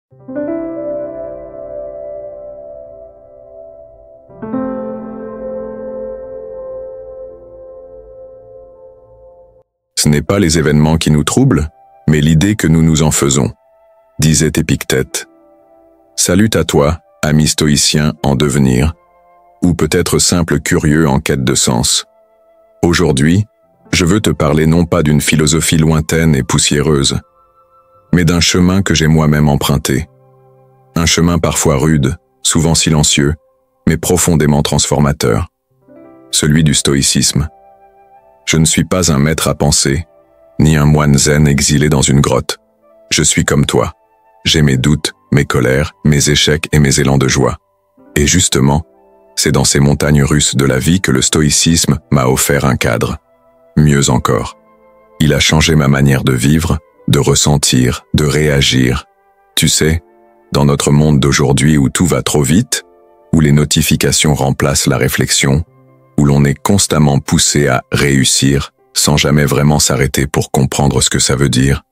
Ce n'est pas les événements qui nous troublent, mais l'idée que nous nous en faisons, disait Épictète. Salut à toi, ami stoïcien en devenir, ou peut-être simple curieux en quête de sens. Aujourd'hui, je veux te parler non pas d'une philosophie lointaine et poussiéreuse, mais d'un chemin que j'ai moi-même emprunté. Un chemin parfois rude, souvent silencieux, mais profondément transformateur. Celui du stoïcisme. Je ne suis pas un maître à penser, ni un moine zen exilé dans une grotte. Je suis comme toi. J'ai mes doutes, mes colères, mes échecs et mes élans de joie. Et justement, c'est dans ces montagnes russes de la vie que le stoïcisme m'a offert un cadre. Mieux encore, il a changé ma manière de vivre, de ressentir, de réagir. Tu sais, dans notre monde d'aujourd'hui où tout va trop vite, où les notifications remplacent la réflexion, où l'on est constamment poussé à réussir sans jamais vraiment s'arrêter pour comprendre ce que ça veut dire,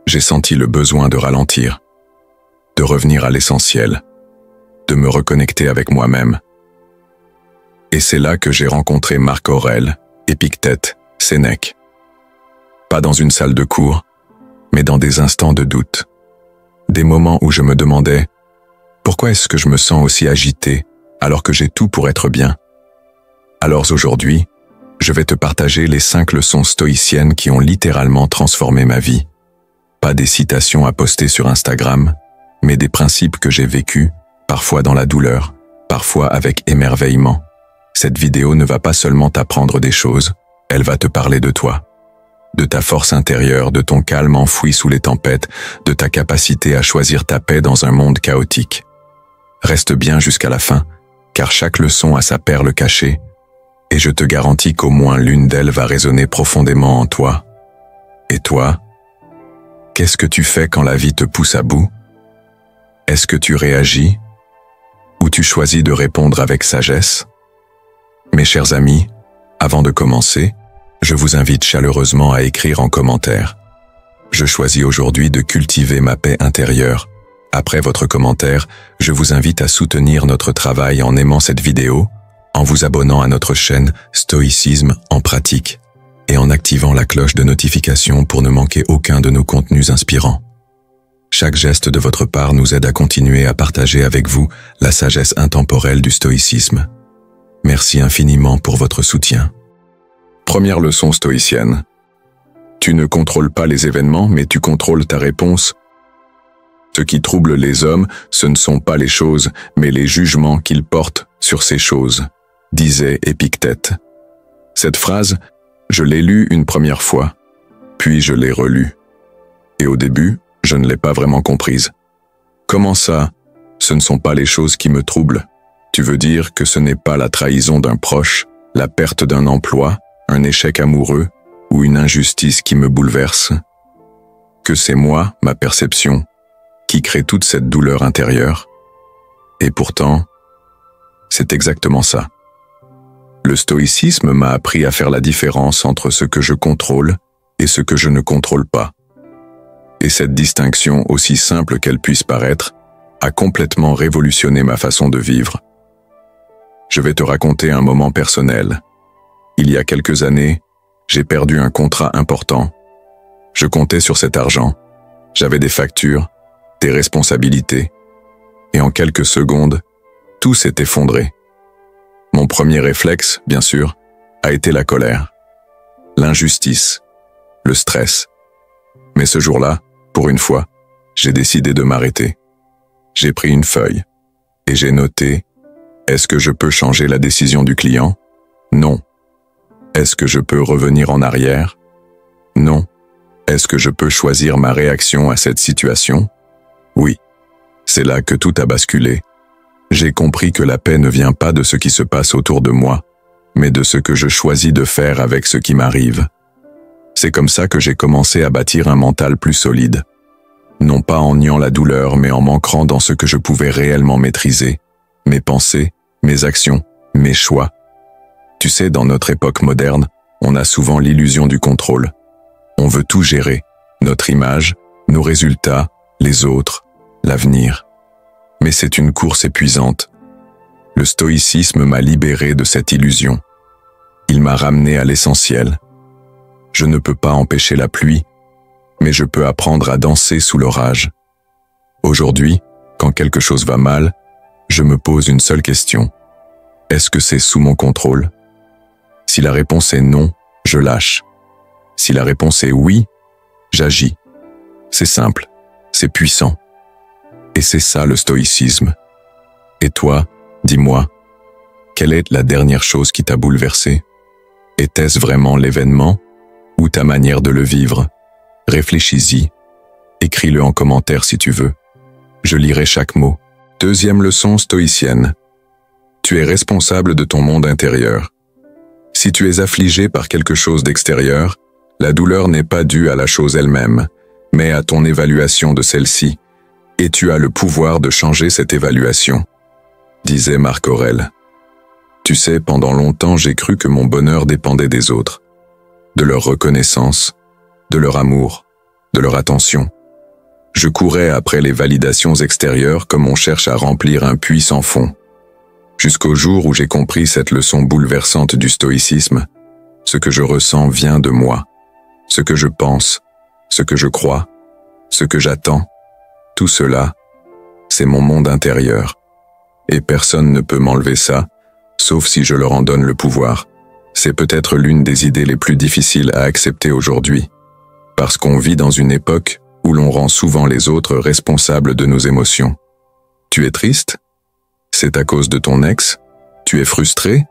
j'ai senti le besoin de ralentir, de revenir à l'essentiel, de me reconnecter avec moi-même. Et c'est là que j'ai rencontré Marc Aurèle, Épictète, Sénèque. Pas dans une salle de cours, mais dans des instants de doute. Des moments où je me demandais « Pourquoi est-ce que je me sens aussi agité alors que j'ai tout pour être bien ?» Alors aujourd'hui, je vais te partager les 5 leçons stoïciennes qui ont littéralement transformé ma vie. Pas des citations à poster sur Instagram, mais des principes que j'ai vécus, parfois dans la douleur, parfois avec émerveillement. Cette vidéo ne va pas seulement t'apprendre des choses, elle va te parler de toi. De ta force intérieure, de ton calme enfoui sous les tempêtes, de ta capacité à choisir ta paix dans un monde chaotique. Reste bien jusqu'à la fin, car chaque leçon a sa perle cachée, et je te garantis qu'au moins l'une d'elles va résonner profondément en toi. Et toi, qu'est-ce que tu fais quand la vie te pousse à bout? Est-ce que tu réagis? Ou tu choisis de répondre avec sagesse? Mes chers amis, avant de commencer, je vous invite chaleureusement à écrire en commentaire. Je choisis aujourd'hui de cultiver ma paix intérieure. Après votre commentaire, je vous invite à soutenir notre travail en aimant cette vidéo, en vous abonnant à notre chaîne Stoïcisme en pratique et en activant la cloche de notification pour ne manquer aucun de nos contenus inspirants. Chaque geste de votre part nous aide à continuer à partager avec vous la sagesse intemporelle du stoïcisme. Merci infiniment pour votre soutien. Première leçon stoïcienne. Tu ne contrôles pas les événements, mais tu contrôles ta réponse. Ce qui trouble les hommes, ce ne sont pas les choses, mais les jugements qu'ils portent sur ces choses, disait Épictète. Cette phrase, je l'ai lue une première fois, puis je l'ai relue. Et au début, je ne l'ai pas vraiment comprise. Comment ça, ce ne sont pas les choses qui me troublent? Tu veux dire que ce n'est pas la trahison d'un proche, la perte d'un emploi, un échec amoureux ou une injustice qui me bouleverse? Que c'est moi, ma perception, qui crée toute cette douleur intérieure? Et pourtant, c'est exactement ça. Le stoïcisme m'a appris à faire la différence entre ce que je contrôle et ce que je ne contrôle pas. Et cette distinction, aussi simple qu'elle puisse paraître, a complètement révolutionné ma façon de vivre. Je vais te raconter un moment personnel. Il y a quelques années, j'ai perdu un contrat important. Je comptais sur cet argent. J'avais des factures, des responsabilités. Et en quelques secondes, tout s'est effondré. Mon premier réflexe, bien sûr, a été la colère, l'injustice, le stress. Mais ce jour-là, pour une fois, j'ai décidé de m'arrêter. J'ai pris une feuille et j'ai noté: est-ce que je peux changer la décision du client? Non. Est-ce que je peux revenir en arrière? Non. Est-ce que je peux choisir ma réaction à cette situation? Oui. C'est là que tout a basculé. J'ai compris que la paix ne vient pas de ce qui se passe autour de moi, mais de ce que je choisis de faire avec ce qui m'arrive. C'est comme ça que j'ai commencé à bâtir un mental plus solide. Non pas en niant la douleur, mais en m'ancrant dans ce que je pouvais réellement maîtriser. Mes pensées, mes actions, mes choix. Tu sais, dans notre époque moderne, on a souvent l'illusion du contrôle. On veut tout gérer, notre image, nos résultats, les autres, la l'avenir. Mais c'est une course épuisante. Le stoïcisme m'a libéré de cette illusion. Il m'a ramené à l'essentiel. Je ne peux pas empêcher la pluie, mais je peux apprendre à danser sous l'orage. Aujourd'hui, quand quelque chose va mal, je me pose une seule question. Est-ce que c'est sous mon contrôle? Si la réponse est non, je lâche. Si la réponse est oui, j'agis. C'est simple, c'est puissant. Et c'est ça le stoïcisme. Et toi, dis-moi, quelle est la dernière chose qui t'a bouleversé? Était-ce vraiment l'événement ou ta manière de le vivre? Réfléchis-y. Écris-le en commentaire si tu veux. Je lirai chaque mot. Deuxième leçon stoïcienne. Tu es responsable de ton monde intérieur. Si tu es affligé par quelque chose d'extérieur, la douleur n'est pas due à la chose elle-même, mais à ton évaluation de celle-ci, et tu as le pouvoir de changer cette évaluation, disait Marc Aurèle. Tu sais, pendant longtemps j'ai cru que mon bonheur dépendait des autres, de leur reconnaissance, de leur amour, de leur attention. Je courais après les validations extérieures comme on cherche à remplir un puits sans fond. Jusqu'au jour où j'ai compris cette leçon bouleversante du stoïcisme, ce que je ressens vient de moi. Ce que je pense, ce que je crois, ce que j'attends, tout cela, c'est mon monde intérieur. Et personne ne peut m'enlever ça, sauf si je leur en donne le pouvoir. C'est peut-être l'une des idées les plus difficiles à accepter aujourd'hui, parce qu'on vit dans une époque où l'on rend souvent les autres responsables de nos émotions. Tu es triste? C'est à cause de ton ex? Tu es frustré?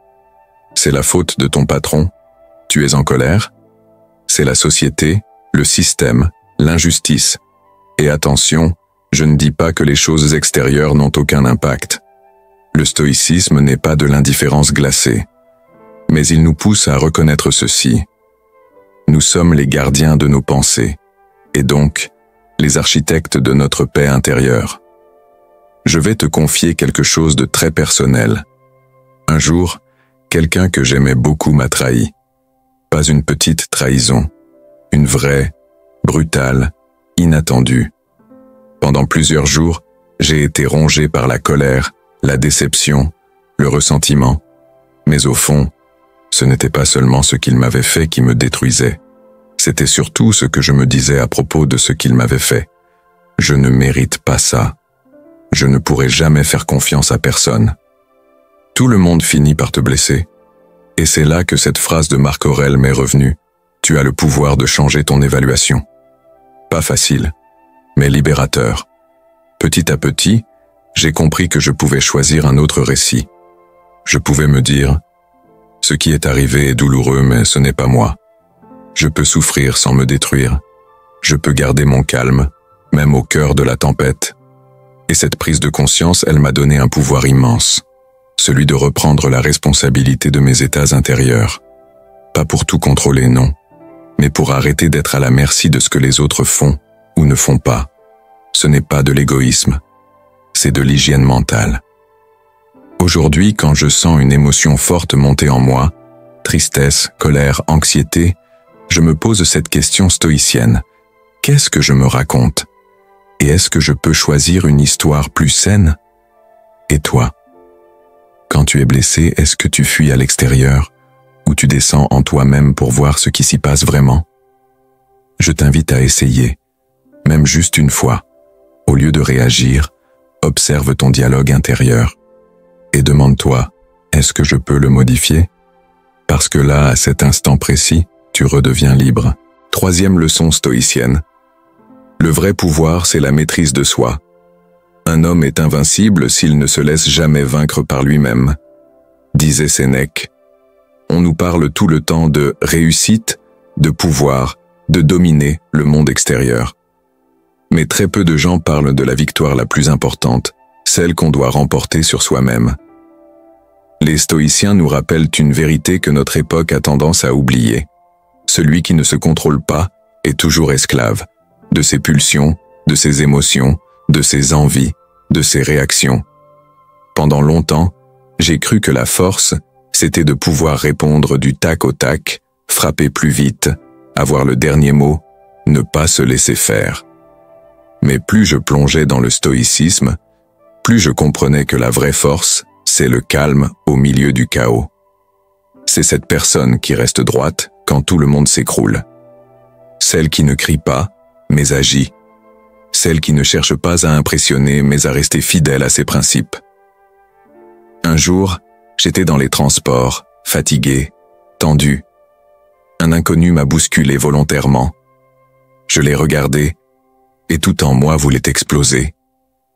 C'est la faute de ton patron? Tu es en colère? C'est la société, le système, l'injustice. Et attention, je ne dis pas que les choses extérieures n'ont aucun impact. Le stoïcisme n'est pas de l'indifférence glacée. Mais il nous pousse à reconnaître ceci. Nous sommes les gardiens de nos pensées, et donc les architectes de notre paix intérieure. Je vais te confier quelque chose de très personnel. Un jour, quelqu'un que j'aimais beaucoup m'a trahi. Pas une petite trahison, une vraie, brutale, inattendue. Pendant plusieurs jours, j'ai été rongé par la colère, la déception, le ressentiment. Mais au fond, ce n'était pas seulement ce qu'il m'avait fait qui me détruisait. C'était surtout ce que je me disais à propos de ce qu'il m'avait fait. Je ne mérite pas ça. Je ne pourrai jamais faire confiance à personne. Tout le monde finit par te blesser. Et c'est là que cette phrase de Marc Aurèle m'est revenue. Tu as le pouvoir de changer ton évaluation. Pas facile, mais libérateur. Petit à petit, j'ai compris que je pouvais choisir un autre récit. Je pouvais me dire, ce qui est arrivé est douloureux, mais ce n'est pas moi. Je peux souffrir sans me détruire. Je peux garder mon calme, même au cœur de la tempête. Et cette prise de conscience, elle m'a donné un pouvoir immense. Celui de reprendre la responsabilité de mes états intérieurs. Pas pour tout contrôler, non, mais pour arrêter d'être à la merci de ce que les autres font ou ne font pas. Ce n'est pas de l'égoïsme, c'est de l'hygiène mentale. Aujourd'hui, quand je sens une émotion forte monter en moi, tristesse, colère, anxiété, je me pose cette question stoïcienne. Qu'est-ce que je me raconte? Et est-ce que je peux choisir une histoire plus saine? Et toi? Quand tu es blessé, est-ce que tu fuis à l'extérieur ou tu descends en toi-même pour voir ce qui s'y passe vraiment? Je t'invite à essayer, même juste une fois. Au lieu de réagir, observe ton dialogue intérieur et demande-toi, est-ce que je peux le modifier? Parce que là, à cet instant précis, tu redeviens libre. Troisième leçon stoïcienne. Le vrai pouvoir, c'est la maîtrise de soi. Un homme est invincible s'il ne se laisse jamais vaincre par lui-même, disait Sénèque. On nous parle tout le temps de réussite, de pouvoir, de dominer le monde extérieur. Mais très peu de gens parlent de la victoire la plus importante, celle qu'on doit remporter sur soi-même. Les stoïciens nous rappellent une vérité que notre époque a tendance à oublier. Celui qui ne se contrôle pas est toujours esclave de ses pulsions, de ses émotions, de ses envies, de ses réactions. Pendant longtemps, j'ai cru que la force, c'était de pouvoir répondre du tac au tac, frapper plus vite, avoir le dernier mot, ne pas se laisser faire. Mais plus je plongeais dans le stoïcisme, plus je comprenais que la vraie force, c'est le calme au milieu du chaos. C'est cette personne qui reste droite quand tout le monde s'écroule. Celle qui ne crie pas, mais agit. Celle qui ne cherche pas à impressionner, mais à rester fidèle à ses principes. Un jour, j'étais dans les transports, fatigué, tendu. Un inconnu m'a bousculé volontairement. Je l'ai regardé, et tout en moi voulait exploser.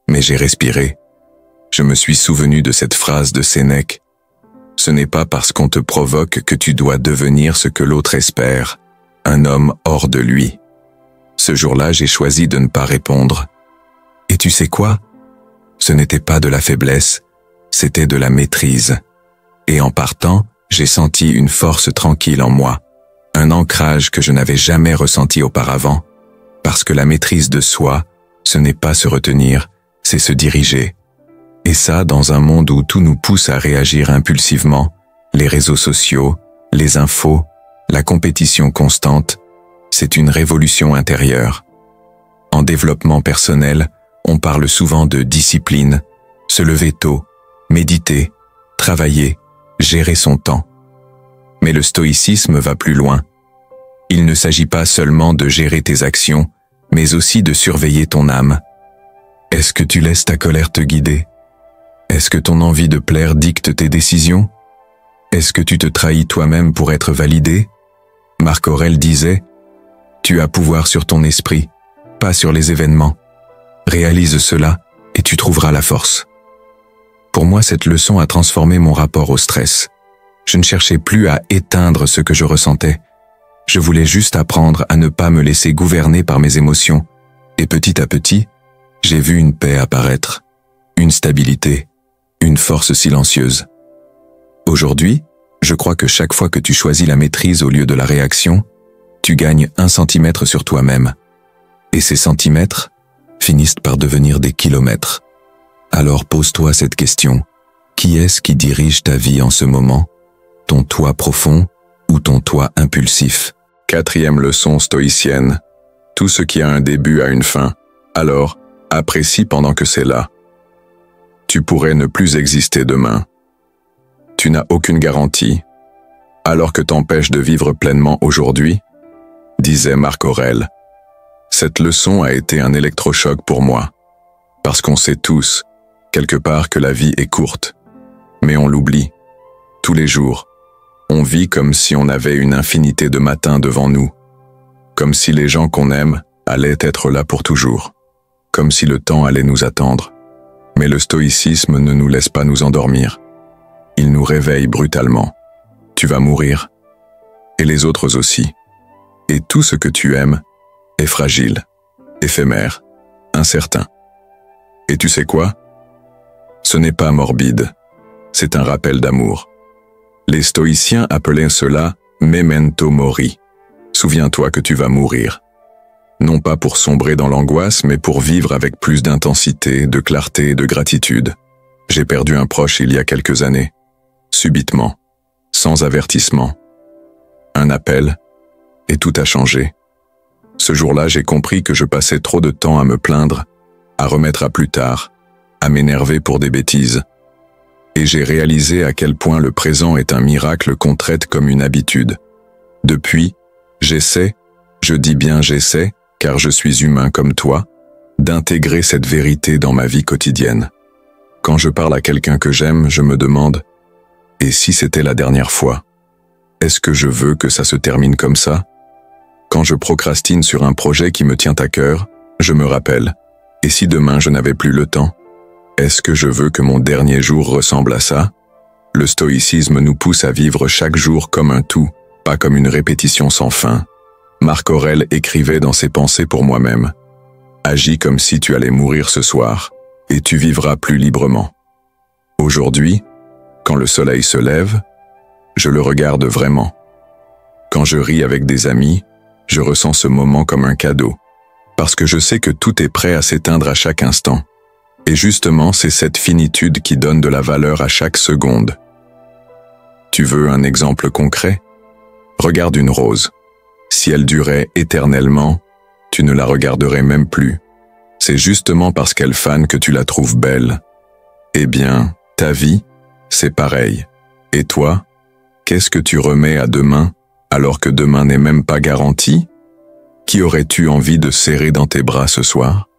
Mais j'ai respiré. Je me suis souvenu de cette phrase de Sénèque. Ce n'est pas parce qu'on te provoque que tu dois devenir ce que l'autre espère, un homme hors de lui. Ce jour-là, j'ai choisi de ne pas répondre. Et tu sais quoi? Ce n'était pas de la faiblesse, c'était de la maîtrise. Et en partant, j'ai senti une force tranquille en moi, un ancrage que je n'avais jamais ressenti auparavant, parce que la maîtrise de soi, ce n'est pas se retenir, c'est se diriger. Et ça, dans un monde où tout nous pousse à réagir impulsivement, les réseaux sociaux, les infos, la compétition constante, c'est une révolution intérieure. En développement personnel, on parle souvent de discipline, se lever tôt, méditer, travailler, gérer son temps. Mais le stoïcisme va plus loin. Il ne s'agit pas seulement de gérer tes actions, mais aussi de surveiller ton âme. Est-ce que tu laisses ta colère te guider? Est-ce que ton envie de plaire dicte tes décisions? Est-ce que tu te trahis toi-même pour être validé? Marc Aurèle disait « Tu as pouvoir sur ton esprit, pas sur les événements. Réalise cela et tu trouveras la force. » Pour moi, cette leçon a transformé mon rapport au stress. Je ne cherchais plus à éteindre ce que je ressentais. Je voulais juste apprendre à ne pas me laisser gouverner par mes émotions. Et petit à petit, j'ai vu une paix apparaître, une stabilité, une force silencieuse. Aujourd'hui, je crois que chaque fois que tu choisis la maîtrise au lieu de la réaction, tu gagnes 1 centimètre sur toi-même. Et ces centimètres finissent par devenir des kilomètres. Alors pose-toi cette question. Qui est-ce qui dirige ta vie en ce moment? Ton toi profond ou ton toi impulsif? 4e leçon stoïcienne. Tout ce qui a un début a une fin. Alors, apprécie pendant que c'est là. Tu pourrais ne plus exister demain. Tu n'as aucune garantie, alors que t'empêches de vivre pleinement aujourd'hui, disait Marc Aurèle. Cette leçon a été un électrochoc pour moi, parce qu'on sait tous, quelque part, que la vie est courte. Mais on l'oublie. Tous les jours, on vit comme si on avait une infinité de matins devant nous, comme si les gens qu'on aime allaient être là pour toujours, comme si le temps allait nous attendre. Mais le stoïcisme ne nous laisse pas nous endormir. Il nous réveille brutalement. Tu vas mourir. Et les autres aussi. Et tout ce que tu aimes est fragile, éphémère, incertain. Et tu sais quoi? Ce n'est pas morbide. C'est un rappel d'amour. Les stoïciens appelaient cela « memento mori ». Souviens-toi que tu vas mourir. Non pas pour sombrer dans l'angoisse, mais pour vivre avec plus d'intensité, de clarté et de gratitude. J'ai perdu un proche il y a quelques années. Subitement, sans avertissement. Un appel, et tout a changé. Ce jour-là, j'ai compris que je passais trop de temps à me plaindre, à remettre à plus tard, à m'énerver pour des bêtises. Et j'ai réalisé à quel point le présent est un miracle qu'on traite comme une habitude. Depuis, j'essaie, je dis bien j'essaie, car je suis humain comme toi, d'intégrer cette vérité dans ma vie quotidienne. Quand je parle à quelqu'un que j'aime, je me demande « Et si c'était la dernière fois? Est-ce que je veux que ça se termine comme ça ?» Quand je procrastine sur un projet qui me tient à cœur, je me rappelle « Et si demain je n'avais plus le temps? Est-ce que je veux que mon dernier jour ressemble à ça ?» Le stoïcisme nous pousse à vivre chaque jour comme un tout, pas comme une répétition sans fin. Marc Aurèle écrivait dans ses pensées pour moi-même « Agis comme si tu allais mourir ce soir, et tu vivras plus librement. » Aujourd'hui, quand le soleil se lève, je le regarde vraiment. Quand je ris avec des amis, je ressens ce moment comme un cadeau, parce que je sais que tout est prêt à s'éteindre à chaque instant. Et justement, c'est cette finitude qui donne de la valeur à chaque seconde. Tu veux un exemple concret? Regarde une rose. Si elle durait éternellement, tu ne la regarderais même plus. c'est justement parce qu'elle fane que tu la trouves belle. Eh bien, ta vie, c'est pareil. Et toi, qu'est-ce que tu remets à demain, alors que demain n'est même pas garanti? Qui aurais-tu envie de serrer dans tes bras ce soir?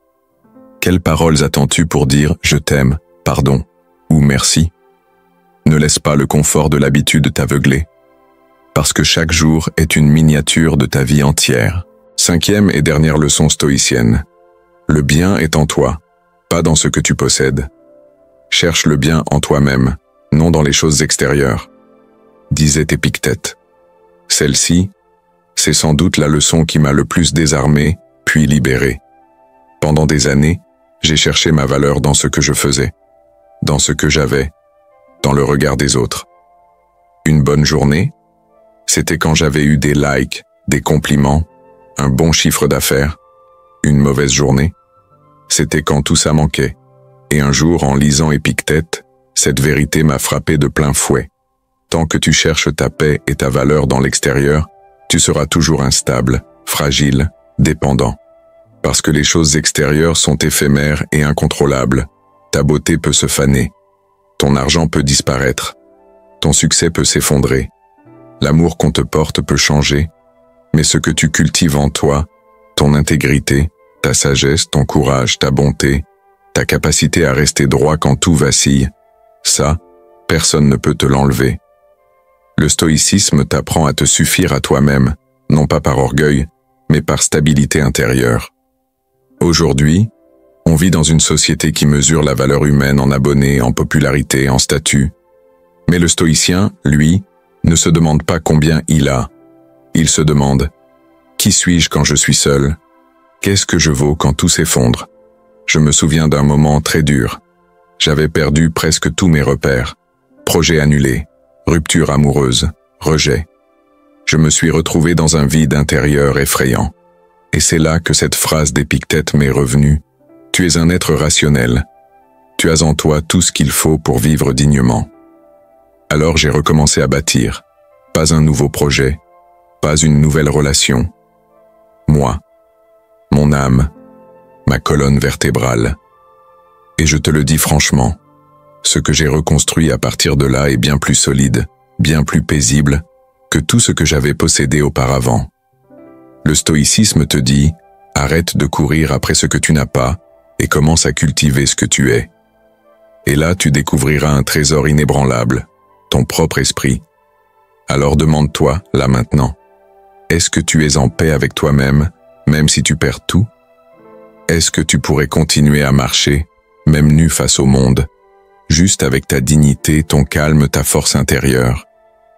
Quelles paroles attends-tu pour dire « je t'aime », « pardon » ou « merci ». Ne laisse pas le confort de l'habitude t'aveugler, parce que chaque jour est une miniature de ta vie entière. 5e et dernière leçon stoïcienne. Le bien est en toi, pas dans ce que tu possèdes. Cherche le bien en toi-même, non dans les choses extérieures, disait Épictète. Celle-ci, c'est sans doute la leçon qui m'a le plus désarmé, puis libéré. Pendant des années, j'ai cherché ma valeur dans ce que je faisais, dans ce que j'avais, dans le regard des autres. Une bonne journée, c'était quand j'avais eu des likes, des compliments, un bon chiffre d'affaires. Une mauvaise journée, c'était quand tout ça manquait. Et un jour, en lisant Épictète, cette vérité m'a frappé de plein fouet. Tant que tu cherches ta paix et ta valeur dans l'extérieur, tu seras toujours instable, fragile, dépendant. Parce que les choses extérieures sont éphémères et incontrôlables. Ta beauté peut se faner. Ton argent peut disparaître. Ton succès peut s'effondrer. L'amour qu'on te porte peut changer. Mais ce que tu cultives en toi, ton intégrité, ta sagesse, ton courage, ta bonté, ta capacité à rester droit quand tout vacille, ça, personne ne peut te l'enlever. Le stoïcisme t'apprend à te suffire à toi-même, non pas par orgueil, mais par stabilité intérieure. Aujourd'hui, on vit dans une société qui mesure la valeur humaine en abonnés, en popularité, en statut. Mais le stoïcien, lui, ne se demande pas combien il a. Il se demande « Qui suis-je quand je suis seul ? Qu'est-ce que je vaux quand tout s'effondre ?» Je me souviens d'un moment très dur. J'avais perdu presque tous mes repères. Projet annulé, rupture amoureuse, rejet. Je me suis retrouvé dans un vide intérieur effrayant. Et c'est là que cette phrase d'Épictète m'est revenue. Tu es un être rationnel. Tu as en toi tout ce qu'il faut pour vivre dignement. Alors j'ai recommencé à bâtir. Pas un nouveau projet, pas une nouvelle relation. Moi, mon âme, ma colonne vertébrale. Et je te le dis franchement, ce que j'ai reconstruit à partir de là est bien plus solide, bien plus paisible que tout ce que j'avais possédé auparavant. Le stoïcisme te dit, arrête de courir après ce que tu n'as pas et commence à cultiver ce que tu es. Et là, tu découvriras un trésor inébranlable, ton propre esprit. Alors demande-toi, là maintenant, est-ce que tu es en paix avec toi-même, même si tu perds tout? Est-ce que tu pourrais continuer à marcher, même nu face au monde, juste avec ta dignité, ton calme, ta force intérieure?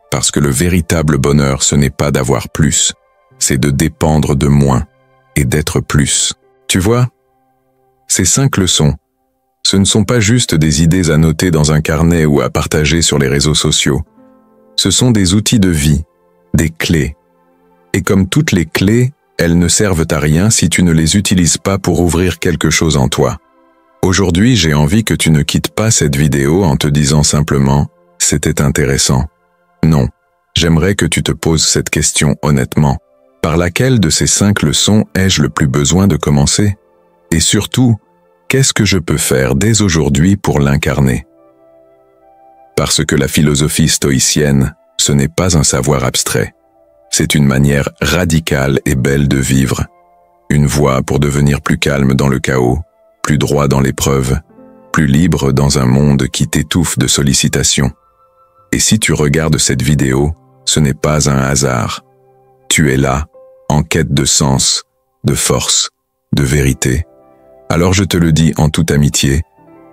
Parce que le véritable bonheur, ce n'est pas d'avoir plus, c'est de dépendre de moins et d'être plus. Tu vois? Ces 5 leçons, ce ne sont pas juste des idées à noter dans un carnet ou à partager sur les réseaux sociaux. Ce sont des outils de vie, des clés. Et comme toutes les clés, elles ne servent à rien si tu ne les utilises pas pour ouvrir quelque chose en toi. Aujourd'hui, j'ai envie que tu ne quittes pas cette vidéo en te disant simplement « c'était intéressant ». Non, j'aimerais que tu te poses cette question honnêtement. Par laquelle de ces 5 leçons ai-je le plus besoin de commencer? Et surtout, qu'est-ce que je peux faire dès aujourd'hui pour l'incarner? Parce que la philosophie stoïcienne, ce n'est pas un savoir abstrait. C'est une manière radicale et belle de vivre. Une voie pour devenir plus calme dans le chaos, plus droit dans l'épreuve, plus libre dans un monde qui t'étouffe de sollicitations. Et si tu regardes cette vidéo, ce n'est pas un hasard. Tu es là, en quête de sens, de force, de vérité. Alors je te le dis en toute amitié,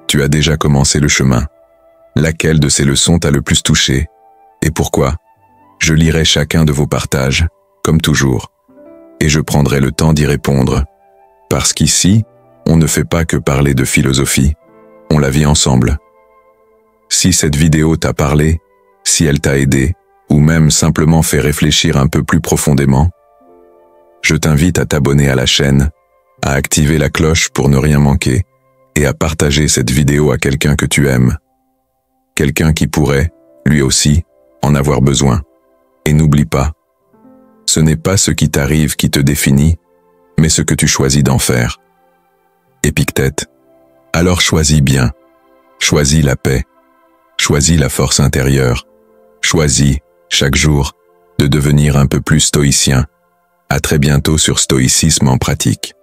tu as déjà commencé le chemin. Laquelle de ces leçons t'a le plus touché? Et pourquoi? Je lirai chacun de vos partages, comme toujours, et je prendrai le temps d'y répondre, parce qu'ici, on ne fait pas que parler de philosophie, on la vit ensemble. Si cette vidéo t'a parlé, si elle t'a aidé, ou même simplement fait réfléchir un peu plus profondément, je t'invite à t'abonner à la chaîne, à activer la cloche pour ne rien manquer, et à partager cette vidéo à quelqu'un que tu aimes. Quelqu'un qui pourrait, lui aussi, en avoir besoin. Et n'oublie pas, ce n'est pas ce qui t'arrive qui te définit, mais ce que tu choisis d'en faire. Épictète. Alors choisis bien. Choisis la paix. Choisis la force intérieure. Choisis, chaque jour, de devenir un peu plus stoïcien. À très bientôt sur Stoïcisme en pratique.